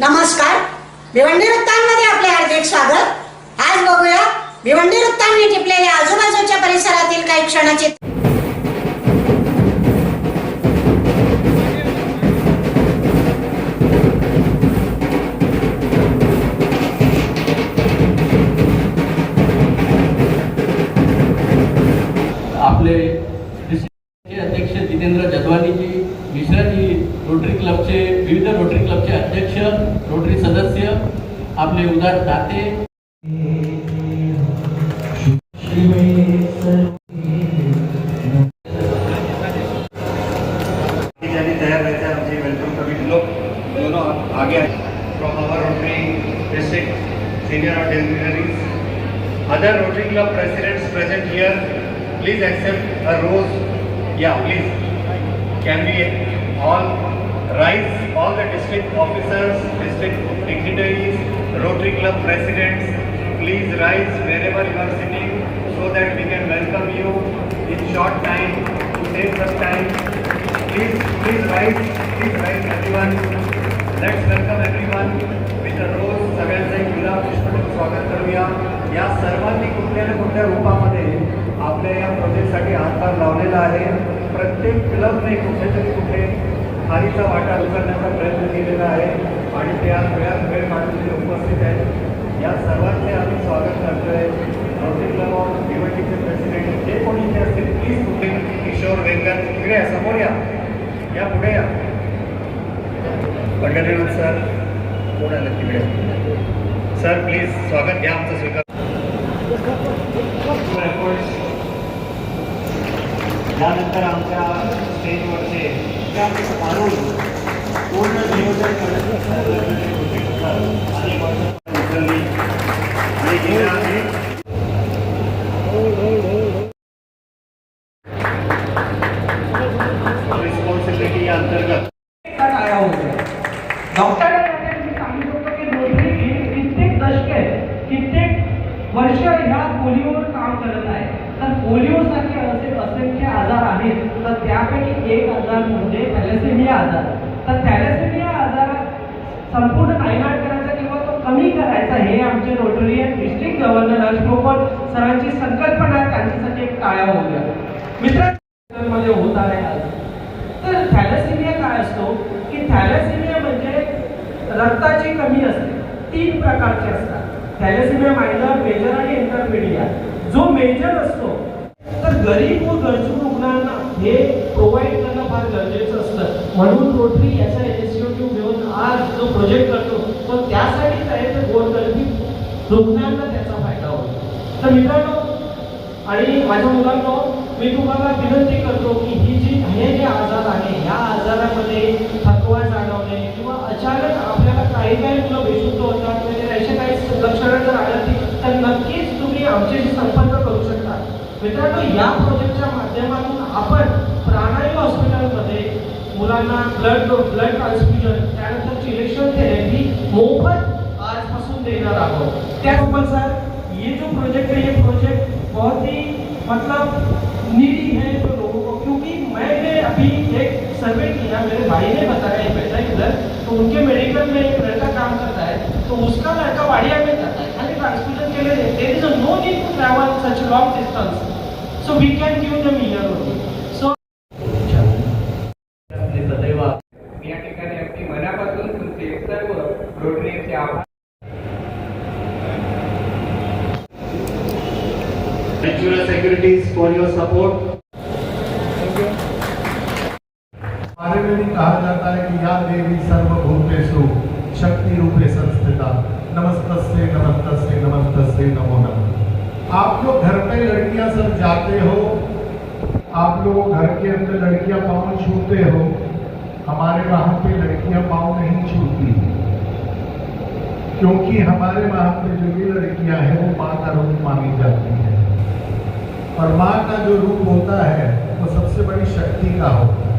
नमस्कार, भिवंडी वृत्तांमध्ये आपले हार्दिक स्वागत। आज बघूया भिवंडी वृत्तांनी टिपलेल्या आजूबाजूच्या परिसरातील काही क्षणाचे। आपले अध्यक्ष जितेंद्र जदवानी जी, मिश्रा जी, रोटरी क्लबचे विविध रोटरी क्लबचे अध्यक्ष, रोटरी सदस्य, आपले उदार दाते, तैयार रहते हैं हमसे वेलकम कमिटी लोग दोनों आगे from our Rotary district senior और dignitaries other Rotary club presidents present here please accept a rose या please can we all rise, all the district officers, district dignitaries, Rotary Club presidents, please rise wherever you are sitting so that we can welcome you in short time to save some time. Please rise everyone. Let's welcome everyone with a rose. सगळ्यांचे गुलाब पुष्प स्वागत करूया। या सर्वांनी कुठल्या ना कुठल्या रूपामध्ये आपल्या या प्रोजेक्टसाठी हातभार लावलेला आहे। प्रत्येक क्लबने कुठे खालीचा वाटा उचलण्याचा प्रयत्न केलेला आहे आणि ते आज वेळ काढून उपस्थित आहेत। या सर्वांचे आम्ही स्वागत करतोय। रोटरी क्लब ऑफ भिवंडीचे प्रेसिडेंट जे कोणी इथे असतील प्लीज कुठे किशोर वेंगट इकडे या, समोर या पुढे या। पंढरीनाथ सर कोण आलं तिकडे सर, प्लीज स्वागत घ्या आमचं स्वीकार। त्यानंतर आमच्या स्टेजवरचे आणून पूर्ण नियोजन रिस्पॉन्सिबिलिटी या अंतर्गत आया होता। डॉक्टर सांगितलं होतं की रोटरी कित्येक दशके कित्येक वर्ष ह्या पोलिओवर काम करत आहे। तर पोलिओ सारखे असे असंख्य आजार आहेत, तर त्यापैकी एक आजार म्हणजे थॅलेसेमिया आजार। तर थॅलेसेमिया आजारात संपूर्ण नायनाट करायचा किंवा तो कमी करायचा हे आमचे रोटरियन डिस्ट्रिक्ट गव्हर्नर हर्षगोपाल सरांची संकल्पना आहे। त्यांच्यासाठी एक टाळ्या होऊया मित्रांमध्ये होत आहे आज। तर थॅलेसेमिया काय असतो की थॅलेसेमिया म्हणजे रक्ताची कमी असते। 3 प्रकारचे असतात, थॅलेसेमिया मायनर, मेजर आणि इंटरमिडिएट। जो मेजर असतो तर गरीब व गरजू रुग्णांना हे प्रोव्हाइड करणं फार गरजेचं असतं। म्हणून रोटरी याचा इनिशिएटिव्ह घेऊन आज जो प्रोजेक्ट करतो तो त्यासाठीच आहे तर गोरगरीब रुग्णांना त्याचा फायदा होतो। तर मित्रांनो आणि माझ्या मुलांनो, मी तुम्हाला विनंती करतो की हे जे आजार आहे या आजारामध्ये थकवा जाणवणे किंवा अचानक आपल्याला काही मुलं बेशुद्ध होतात म्हणजे अशा काही लक्षणं जर आढळतील तर नक्कीच तुम्ही आमच्याशी संपर्क करू शकता। मित्रांनो, या प्रोजेक्टच्या माध्यमातून आपण प्राणायाम हॉस्पिटलमध्ये मुलांना ब्लड ट्रान्सफ्यूजन त्यानंतर सिलेक्शन थेरेपी मोफत आजपासून देणार आहोत। त्याचबरोबर सर ये जो प्रोजेक्ट है ये प्रोजेक्ट बहुत ही मतलब नीडी है तो लोगों को, क्योंकि मैंने अभी एक सर्वे किया, मेरे भाई ने बताया एक बेटा इधर, तो उनके मेडिकल में एक लड़का काम करता है, तो उसका लड़का वाडिया में जाता है खाली ट्रांसफ्यूजन के लिए। There is no need to travel such long distance, so we can give them here only. So सदैव मी या ठिकाणी अगदी मनापासून तुमचे सर्व रोटरीचे आभार। Natural securities for your support. हमारे में भी कहा जाता है कि या देवी सर्वभूतेषु शक्ति रूपे संस्थिता नमस्तस्यै नमस्तस्यै नमस्तस्यै नमो नमः। आप लोग घर पे लड़कियां सब जाते हो, आप लोग घर के अंदर लड़कियां पाँव छूते हो, हमारे वहाँ पे लड़कियां पाँव नहीं छूती, क्योंकि हमारे वहाँ पे जो भी लड़कियां हैं वो माँ का रूप मानी जाती है और माँ का जो रूप होता है वो सबसे बड़ी शक्ति का होता है।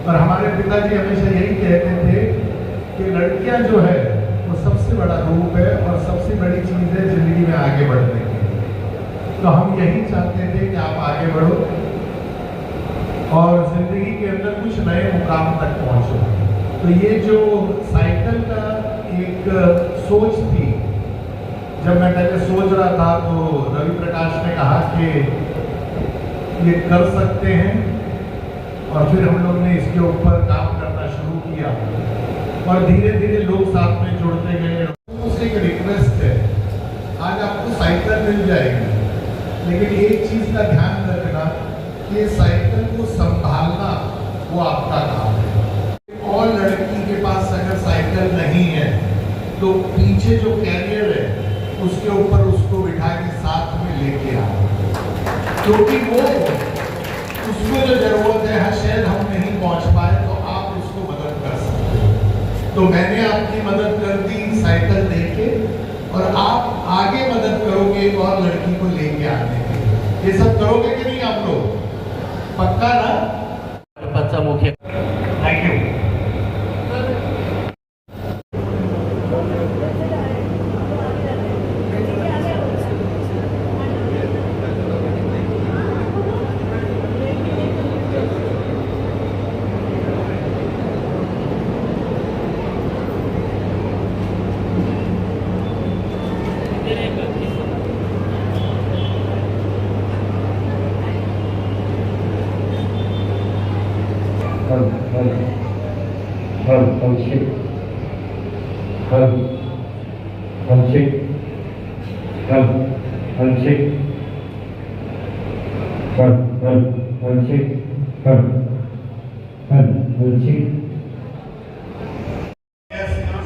और हमारे पिताजी हमेशा यही कहते थे कि लड़कियां जो है वो सबसे बड़ा रूप है और सबसे बड़ी चीज़ है जिंदगी में आगे बढ़ने की। तो हम यही चाहते थे कि आप आगे बढ़ो और जिंदगी के अंदर कुछ नए मुकाम तक पहुंचो। तो ये जो साइकिल का एक सोच थी, जब मैं पहले सोच रहा था तो रवि प्रकाश ने कहा कि ये कर सकते हैं, और फिर हम लोग ने इसके ऊपर काम करना शुरू किया और धीरे धीरे लोग साथ में जुड़ते गए। मुझसे एक रिक्वेस्ट है, आज आपको साइकिल मिल जाएगी, लेकिन एक चीज का ध्यान रखना कि साइकिल को संभालना वो आपका काम है। और लड़की के पास अगर साइकिल नहीं है तो पीछे जो कैरियर है उसके ऊपर उसको बिठा के साथ में लेके आओ, क्योंकि वो उसको जो जरूरत है शायद हम नहीं पहुंच पाए तो आप उसको मदद कर सकते हो। तो मैंने आपकी मदद कर दी साइकिल देके, और आप आगे मदद करोगे एक और लड़की को लेके आने के। ये सब करोगे कि नहीं आप लोग? पक्का ना? मनपाचा मुख्य थैंक यू।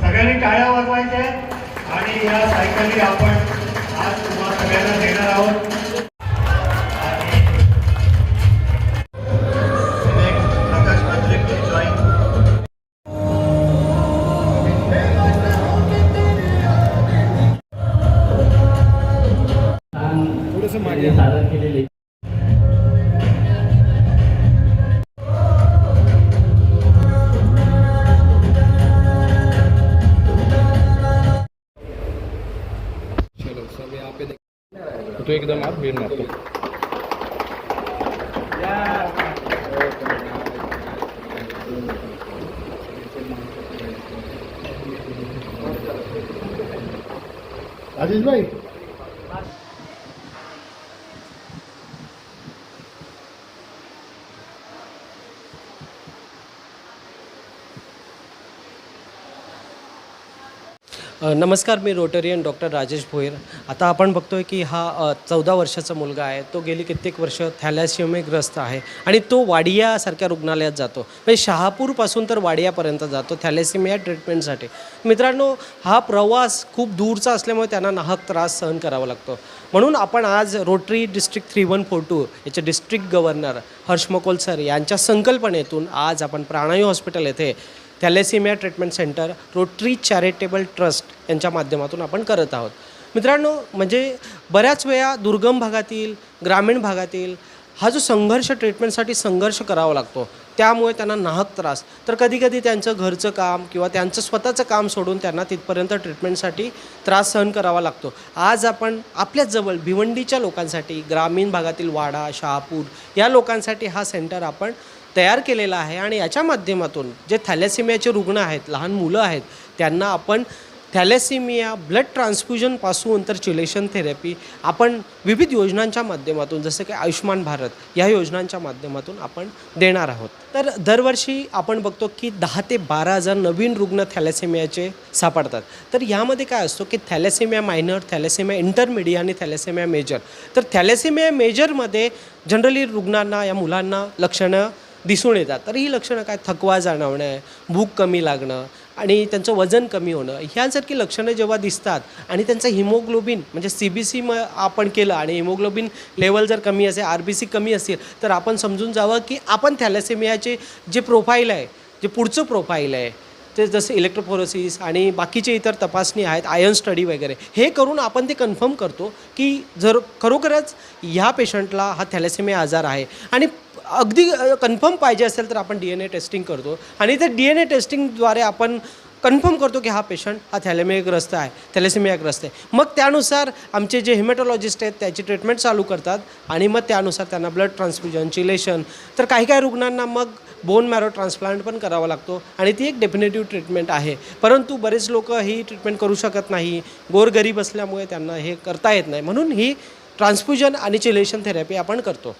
सगळ्यांनी टाळ्या वाजवायच्या आणि या सायकली आपण आज तुम्हाला सगळ्यांना देणार आहोत। प्रकाश मंत्रे प्लीज जॉइन। सादर केलेले तो एकदम आप भीड़ मारतो। आशीष भाई, नमस्कार, मी रोटरियन डॉक्टर राजेश भोयर। आता आपण बघतोय की हा 14 वर्षाचा मुलगा आहे, तो गेली कित्येक वर्ष थॅलॅसिमियाग्रस्त आहे आणि तो वाडियासारख्या रुग्णालयात जातो, म्हणजे शहापूरपासून तर वाडियापर्यंत जातो थॅलॅसिमिया ट्रीटमेंटसाठी। मित्रांनो, हा प्रवास खूप दूरचा असल्यामुळे त्यांना नाहक त्रास सहन करावा लागतो। म्हणून आपण आज रोटरी डिस्ट्रिक्ट 3142 याचे डिस्ट्रिक्ट गव्हर्नर हर्ष मकोल सर यांच्या संकल्पनेतून आज आपण प्राणायू हॉस्पिटल येथे thalassaemia treatment centre rotary charitable trust यांच्या माध्यमातून आपण करत आहोत। मित्रांनो, म्हणजे बऱ्याच वेळा दुर्गम भागातील, ग्रामीण भागातील हा जो संघर्ष ट्रीटमेंटसाठी संघर्ष करावा लागतो, त्यामुळे त्यांना नाहक त्रास, तर कधीकधी त्यांचं घरचं काम किंवा त्यांचं स्वतःचं काम सोडून त्यांना तिथपर्यंत ट्रीटमेंटसाठी त्रास सहन करावा लागतो। आज आपण आपल्याच जवळ भिवंडीच्या लोकांसाठी, ग्रामीण भागातील वाडा, शहापूर या लोकांसाठी हा सेंटर आपण तयार केलेला आहे आणि याच्या माध्यमातून जे थॅलेसिमियाचे रुग्ण आहेत, लहान मुलं आहेत, त्यांना आपण थॅलेसिमिया ब्लड ट्रान्सफ्युजनपासून तर चिलेशन थेरपी आपण विविध योजनांच्या माध्यमातून, जसं की आयुष्मान भारत या योजनांच्या माध्यमातून आपण देणार आहोत। तर दरवर्षी आपण बघतो की 10 ते 12 हजार नवीन रुग्ण थॅलेसिमियाचे सापडतात। तर यामध्ये काय असतो की थॅलेसिमिया मायनर, थॅलेसिमिया इंटरमिडिएट आणि थॅलेसिमिया मेजर। तर थॅलेसिमिया मेजरमध्ये जनरली रुग्णांना, या मुलांना लक्षणं दिसून येतात। तर ही लक्षणं काय, थकवा जाणवणं, भूक कमी लागणं आणि त्यांचं वजन कमी होणं, ह्यासारखी लक्षणं जेव्हा दिसतात आणि त्यांचं हिमोग्लोबिन म्हणजे CBC आपण केलं आणि हिमोग्लोबिन लेवल जर कमी असेल, RBC कमी असेल, तर आपण समजून जावं की आपण थॅलेसिमियाचे जे प्रोफाईल आहे, जे पुढचं प्रोफाईल आहे, ते जसे इलेक्ट्रोफोरेसिस आणि बाकीचे इतर तपासणी आहेत, आयर्न स्टडी वगैरे, हे करून आपण ते कन्फर्म करतो की जर खरोखरच ह्या पेशंटला हा थॅलेसिमिया आजार आहे। आणि अगदी कन्फर्म पाहिजे असेल तर आपण DNA टेस्टिंग करतो आणि ते DNA टेस्टिंगद्वारे आपण कन्फर्म करतो की हा पेशंट हा थॅलेसिमियाग्रस्त आहे। मग त्यानुसार आमचे जे हेमॅटॉलॉजिस्ट आहेत त्याची ट्रीटमेंट चालू करतात आणि मग त्यानुसार त्यांना ब्लड ट्रान्सफ्युजन, चिलेशन, तर काही रुग्णांना मग बोन मॅरो ट्रान्सप्लांट पण करावा लागतो आणि ती एक डेफिनेटिव्ह ट्रीटमेंट आहे. परंतु बरेच लोक ही ट्रीटमेंट करू शकत नाही, गोरगरीब असल्यामुळे त्यांना हे करता येत नाही, म्हणून ही ट्रान्सफ्युजन आणि चिलेशन थेरपी आपण करतो.